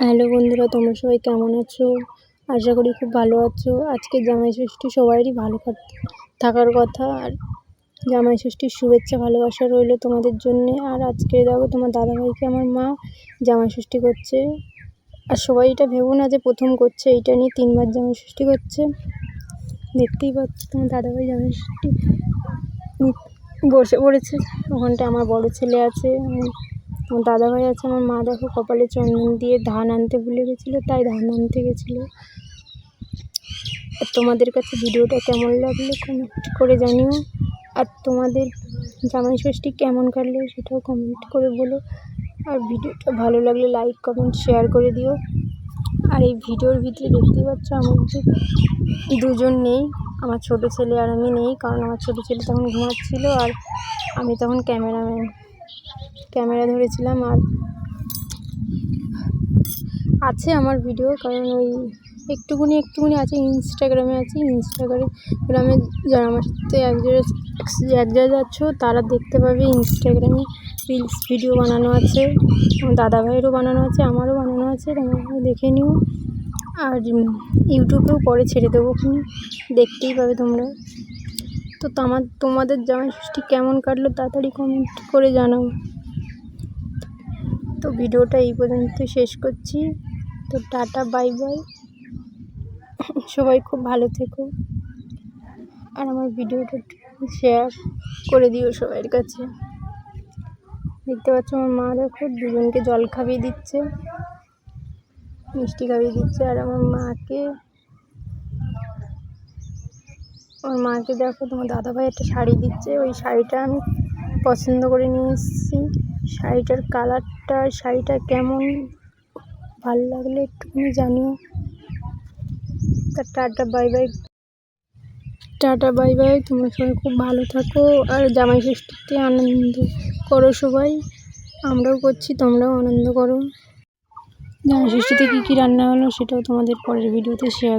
Hello বন্ধুরা, তোমরা সবাই কেমন আছো? আশা করি খুব ভালো আছো। আজকে জামাই ষষ্ঠী, সবারই ভালো থাকার কথা। আর জামাই ষষ্ঠীর শুভেচ্ছা ভালোবাসা রইলো তোমাদের জন্যে। আর আজকে দেখো তোমার দাদাভাইকে আমার মা জামাই ষষ্ঠী করছে। আর সবাই এটা ভেবো না যে প্রথম করছে, এইটা নিয়ে 3বার জামাই ষষ্ঠী করছে। দেখতেই পাচ্ছ তোমার দাদাভাই জামাই ষষ্ঠী বসে পড়েছে। ওখানটা আমার বড় ছেলে আছে, আমার দাদাভাই আছে, আমার মা দেখো কপালে চন্দন দিয়ে ধান আনতে ভুলে গেছিলো, তাই ধান আনতে গেছিলো। আর তোমাদের কাছে ভিডিওটা কেমন লাগলো কমেন্ট করে জানিও। আর তোমাদের জামাই ষষ্ঠী কেমন কাটলো সেটাও কমেন্ট করে বলো। আর ভিডিওটা ভালো লাগলে লাইক কমেন্ট শেয়ার করে দিও। আর এই ভিডিওর ভিতরে দেখতেই পাচ্ছ আমার দুজন নেই, আমার ছোট ছেলে আর আমি নেই, কারণ আমার ছোট ছেলে তখন ঘুমাচ্ছিল আর আমি তখন ক্যামেরা ধরেছিলাম। আর আছে আমার ভিডিও, কারণ ওই একটুকুনি আছে, ইনস্টাগ্রামে আছে। ইনস্টাগ্রামে যারা আমার সাথে এক জায়গায় যাচ্ছ তারা দেখতে পাবে। ইনস্টাগ্রামে রিলস ভিডিও বানানো আছে, আমার দাদা ভাইয়েরও বানানো আছে, আমারও বানানো আছে, তোমরা দেখে নিও। আর ইউটিউবেও পরে ছেড়ে দেবো, ওখানে দেখতেই পাবে তোমরা। তো তোমাদের জামাই ষষ্ঠী কেমন কাটলো তাড়াতাড়ি কমেন্ট করে জানাও। তো ভিডিওটা এই পর্যন্ত শেষ করছি। তো টাটা, বাই বাই, সবাই খুব ভালো থেকো। আর আমার ভিডিওটা শেয়ার করে দিও সবার কাছে। দেখতে পাচ্ছ আমার মা দেখো দুজনকে জল খাইয়ে দিচ্ছে, মিষ্টি খাইয়ে দিচ্ছে। আর আমার মাকে দেখো তোমার দাদাভাই একটা শাড়ি দিচ্ছে, ওই শাড়িটা আমি পছন্দ করে নিয়ে এসেছি। শাড়িটার কালারটা, শাড়িটা কেমন ভালো লাগলে একটুখানি জানিও। টাটা বাই বাই, তোমরা সবাই খুব ভালো থাকো। আর জামাই ষষ্ঠীতে আনন্দ করো সবাই, আমরাও করছি, তোমরাও আনন্দ করো। জামাই ষষ্ঠীতে কী রান্না হলো সেটাও তোমাদের পরের ভিডিওতে শেয়ার